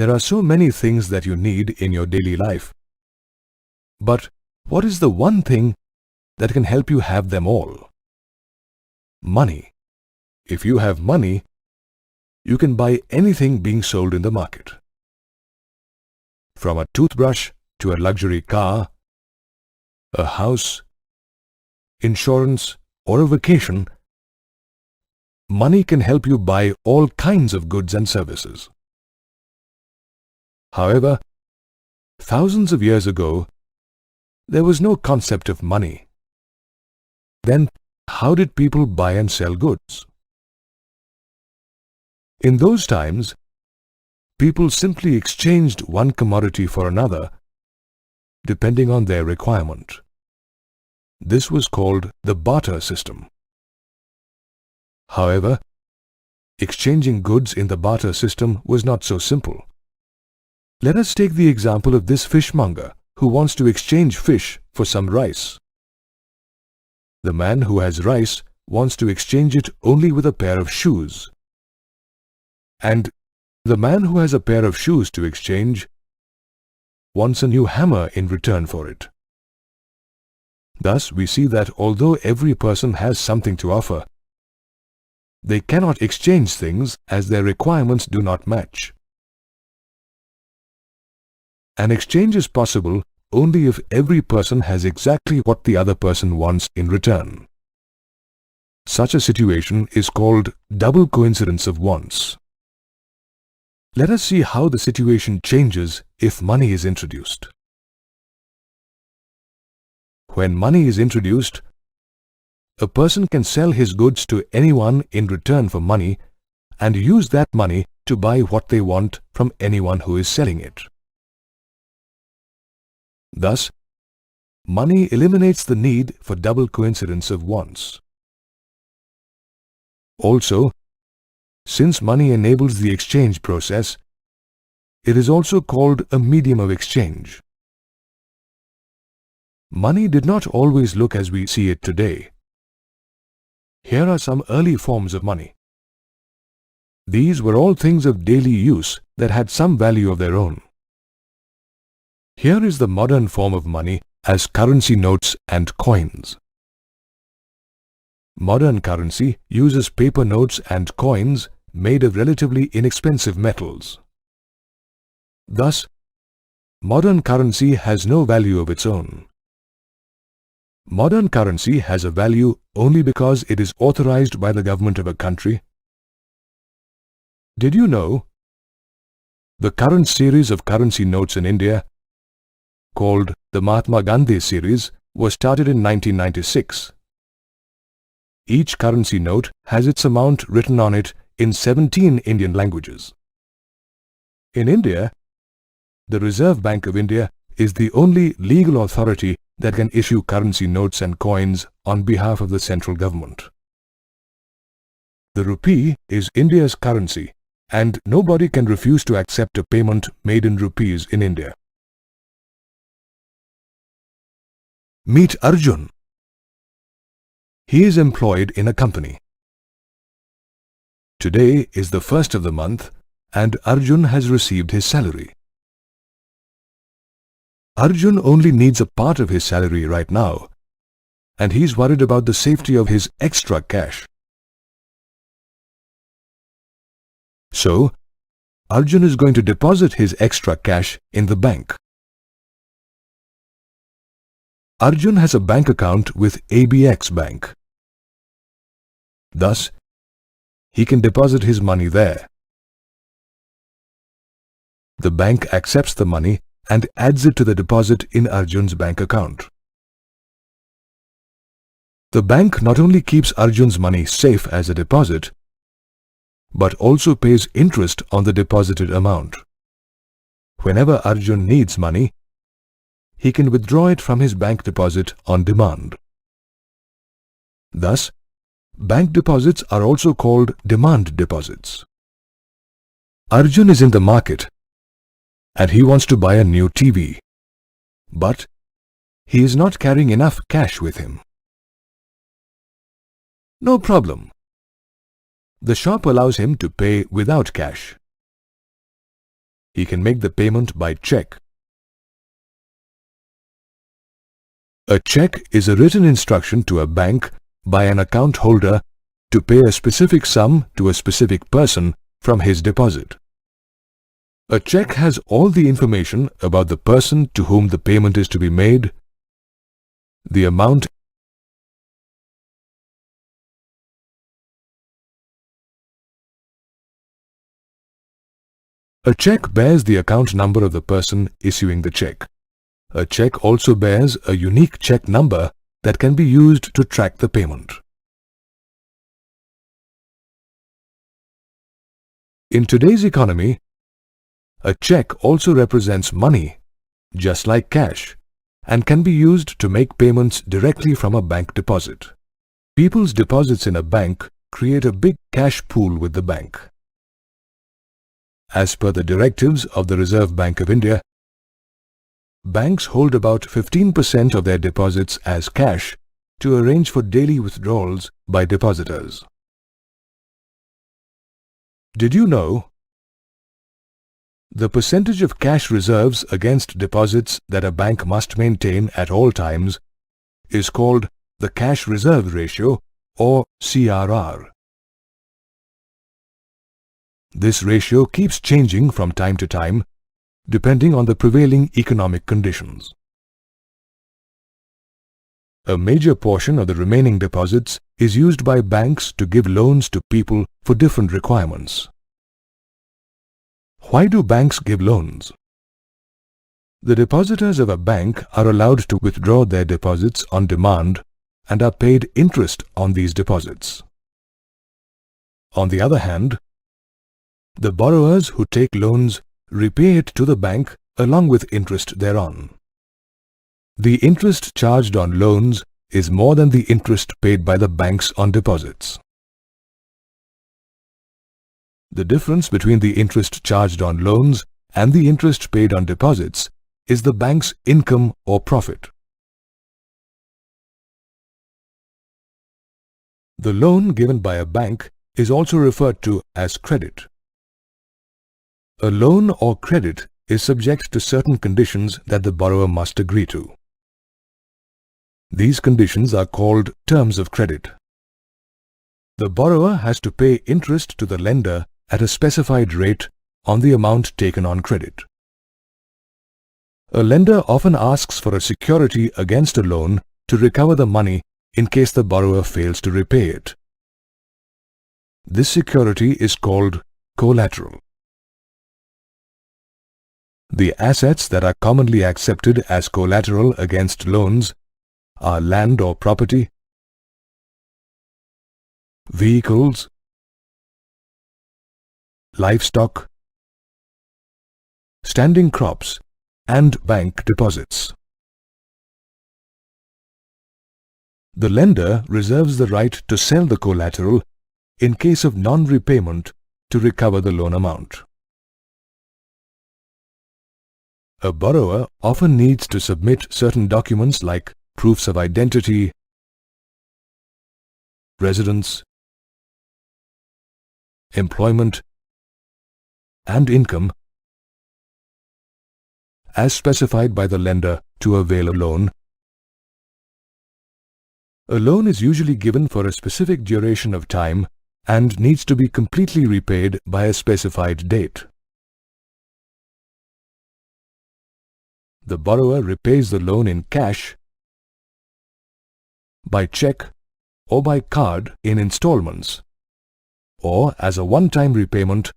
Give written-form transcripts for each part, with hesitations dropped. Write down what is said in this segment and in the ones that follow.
There are so many things that you need in your daily life. But what is the one thing that can help you have them all? Money. If you have money, you can buy anything being sold in the market. From a toothbrush to a luxury car, a house, insurance, or a vacation, money can help you buy all kinds of goods and services. However, thousands of years ago, there was no concept of money. Then, how did people buy and sell goods? In those times, people simply exchanged one commodity for another, depending on their requirement. This was called the barter system. However, exchanging goods in the barter system was not so simple. Let us take the example of this fishmonger who wants to exchange fish for some rice. The man who has rice wants to exchange it only with a pair of shoes. And the man who has a pair of shoes to exchange wants a new hammer in return for it. Thus, we see that although every person has something to offer, they cannot exchange things as their requirements do not match. An exchange is possible only if every person has exactly what the other person wants in return. Such a situation is called double coincidence of wants. Let us see how the situation changes if money is introduced. When money is introduced, a person can sell his goods to anyone in return for money and use that money to buy what they want from anyone who is selling it. Thus, money eliminates the need for double coincidence of wants. Also, since money enables the exchange process, it is also called a medium of exchange. Money did not always look as we see it today. Here are some early forms of money. These were all things of daily use that had some value of their own. Here is the modern form of money as currency notes and coins. Modern currency uses paper notes and coins made of relatively inexpensive metals. Thus, modern currency has no value of its own. Modern currency has a value only because it is authorized by the government of a country. Did you know the current series of currency notes in India, called the Mahatma Gandhi series, was started in 1996. Each currency note has its amount written on it in 17 Indian languages. In India, the Reserve Bank of India is the only legal authority that can issue currency notes and coins on behalf of the central government. The rupee is India's currency, and nobody can refuse to accept a payment made in rupees in India. Meet Arjun. He is employed in a company. Today is the first of the month and Arjun has received his salary. Arjun only needs a part of his salary right now and he's worried about the safety of his extra cash. So, Arjun is going to deposit his extra cash in the bank. Arjun has a bank account with ABX Bank. Thus, he can deposit his money there. The bank accepts the money and adds it to the deposit in Arjun's bank account. The bank not only keeps Arjun's money safe as a deposit, but also pays interest on the deposited amount. Whenever Arjun needs money, he can withdraw it from his bank deposit on demand. Thus, bank deposits are also called demand deposits. Arjun is in the market and he wants to buy a new TV, but he is not carrying enough cash with him. No problem. The shop allows him to pay without cash. he can make the payment by check. A check is a written instruction to a bank by an account holder to pay a specific sum to a specific person from his deposit. A check has all the information about the person to whom the payment is to be made, the amount, a check bears the account number of the person issuing the check. A check also bears a unique check number that can be used to track the payment. In today's economy, a check also represents money, just like cash, and can be used to make payments directly from a bank deposit. People's deposits in a bank create a big cash pool with the bank. As per the directives of the Reserve Bank of India, banks hold about 15% of their deposits as cash to arrange for daily withdrawals by depositors. Did you know the percentage of cash reserves against deposits that a bank must maintain at all times is called the cash reserve ratio, or CRR. This ratio keeps changing from time to time depending on the prevailing economic conditions. A major portion of the remaining deposits is used by banks to give loans to people for different requirements. Why do banks give loans? The depositors of a bank are allowed to withdraw their deposits on demand and are paid interest on these deposits. On the other hand, the borrowers who take loans repay it to the bank along with interest thereon. The interest charged on loans is more than the interest paid by the banks on deposits. The difference between the interest charged on loans and the interest paid on deposits is the bank's income or profit. The loan given by a bank is also referred to as credit. A loan or credit is subject to certain conditions that the borrower must agree to. These conditions are called terms of credit. The borrower has to pay interest to the lender at a specified rate on the amount taken on credit. A lender often asks for a security against a loan to recover the money in case the borrower fails to repay it. This security is called collateral. The assets that are commonly accepted as collateral against loans are land or property, vehicles, livestock, standing crops, and bank deposits. The lender reserves the right to sell the collateral in case of non-repayment to recover the loan amount. A borrower often needs to submit certain documents like proofs of identity, residence, employment, and income as specified by the lender to avail a loan. A loan is usually given for a specific duration of time and needs to be completely repaid by a specified date. The borrower repays the loan in cash, by check, or by card in installments, or as a one-time repayment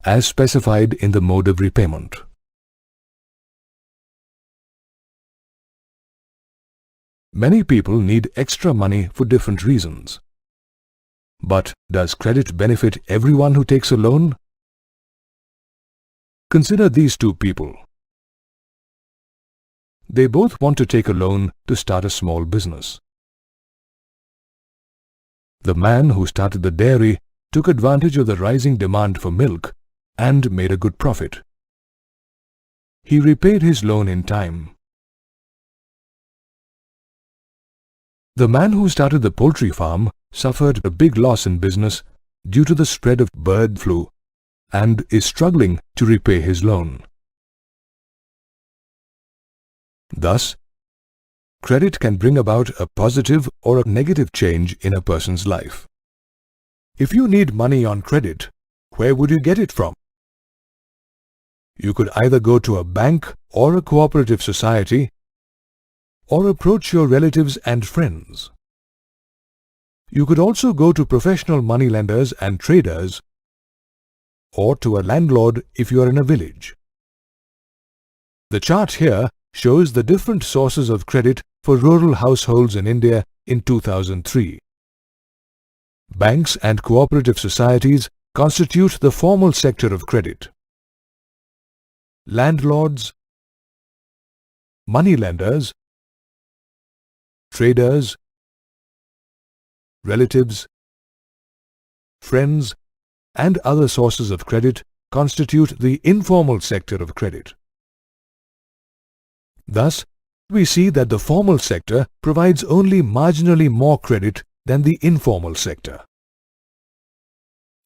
as specified in the mode of repayment. Many people need extra money for different reasons. But does credit benefit everyone who takes a loan? Consider these two people. They both want to take a loan to start a small business. The man who started the dairy took advantage of the rising demand for milk and made a good profit. He repaid his loan in time. The man who started the poultry farm suffered a big loss in business due to the spread of bird flu and is struggling to repay his loan. Thus, credit can bring about a positive or a negative change in a person's life. If you need money on credit, where would you get it from? You could either go to a bank or a cooperative society, or approach your relatives and friends. You could also go to professional moneylenders and traders, or to a landlord if you are in a village. The chart here shows the different sources of credit for rural households in India in 2003. Banks and cooperative societies constitute the formal sector of credit. Landlords, moneylenders, traders, relatives, friends, and other sources of credit constitute the informal sector of credit. Thus, we see that the formal sector provides only marginally more credit than the informal sector.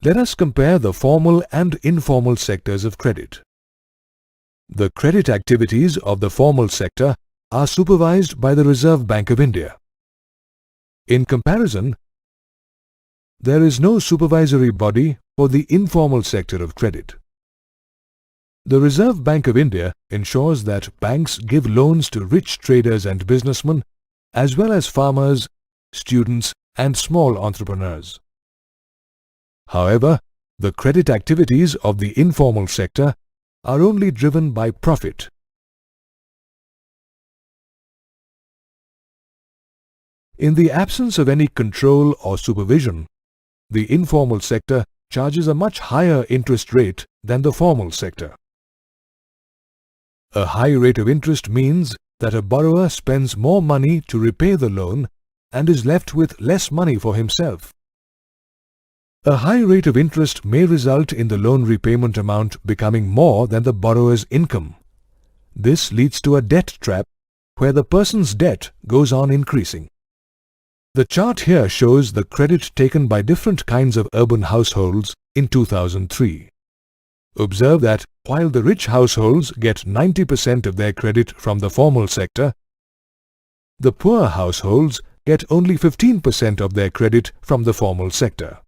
Let us compare the formal and informal sectors of credit. The credit activities of the formal sector are supervised by the Reserve Bank of India. In comparison, there is no supervisory body for the informal sector of credit. The Reserve Bank of India ensures that banks give loans to rich traders and businessmen, as well as farmers, students, and small entrepreneurs. However, the credit activities of the informal sector are only driven by profit. In the absence of any control or supervision, the informal sector charges a much higher interest rate than the formal sector. A high rate of interest means that a borrower spends more money to repay the loan and is left with less money for himself. A high rate of interest may result in the loan repayment amount becoming more than the borrower's income. This leads to a debt trap where the person's debt goes on increasing. The chart here shows the credit taken by different kinds of urban households in 2003. Observe that while the rich households get 90% of their credit from the formal sector, the poor households get only 15% of their credit from the formal sector.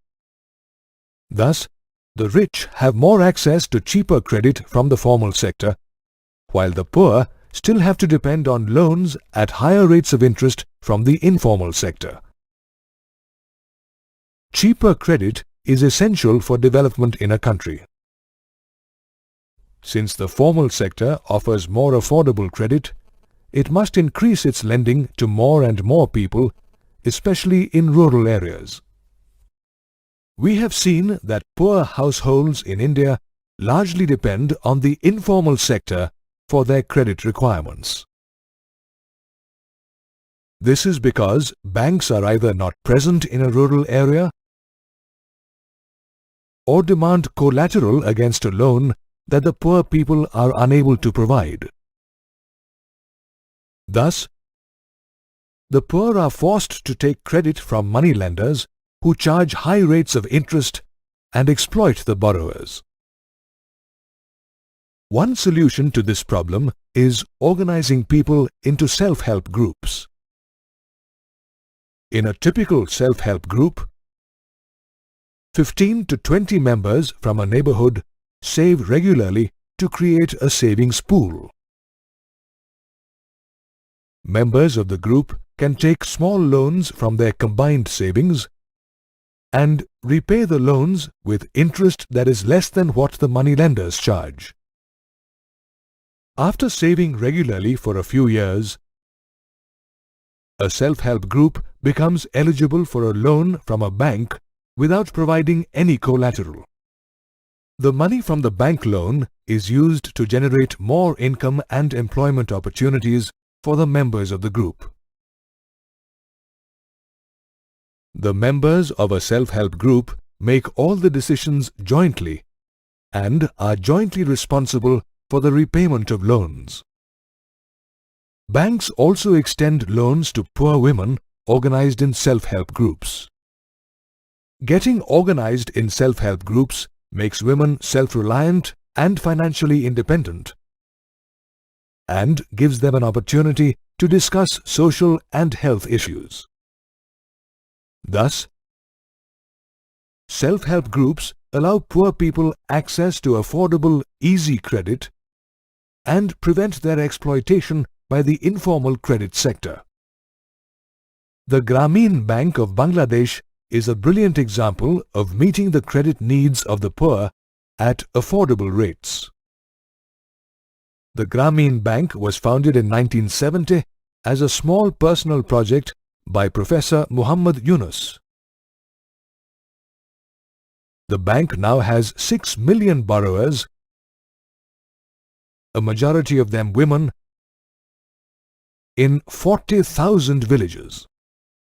Thus, the rich have more access to cheaper credit from the formal sector, while the poor still have to depend on loans at higher rates of interest from the informal sector. Cheaper credit is essential for development in a country. Since the formal sector offers more affordable credit, it must increase its lending to more and more people, especially in rural areas. We have seen that poor households in India largely depend on the informal sector for their credit requirements. This is because banks are either not present in a rural area or demand collateral against a loan that the poor people are unable to provide. Thus, the poor are forced to take credit from moneylenders who charge high rates of interest and exploit the borrowers. One solution to this problem is organizing people into self-help groups. In a typical self-help group, 15 to 20 members from a neighborhood save regularly to create a savings pool. Members of the group can take small loans from their combined savings and repay the loans with interest that is less than what the moneylenders charge. After saving regularly for a few years, a self-help group becomes eligible for a loan from a bank without providing any collateral. The money from the bank loan is used to generate more income and employment opportunities for the members of the group. The members of a self-help group make all the decisions jointly and are jointly responsible for the repayment of loans. Banks also extend loans to poor women organized in self-help groups. Getting organized in self-help groups makes women self-reliant and financially independent, and gives them an opportunity to discuss social and health issues. Thus, self-help groups allow poor people access to affordable, easy credit and prevent their exploitation by the informal credit sector. The Grameen Bank of Bangladesh is a brilliant example of meeting the credit needs of the poor at affordable rates. The Grameen Bank was founded in 1970 as a small personal project by Professor Muhammad Yunus. The bank now has 6 million borrowers, a majority of them women, in 40,000 villages.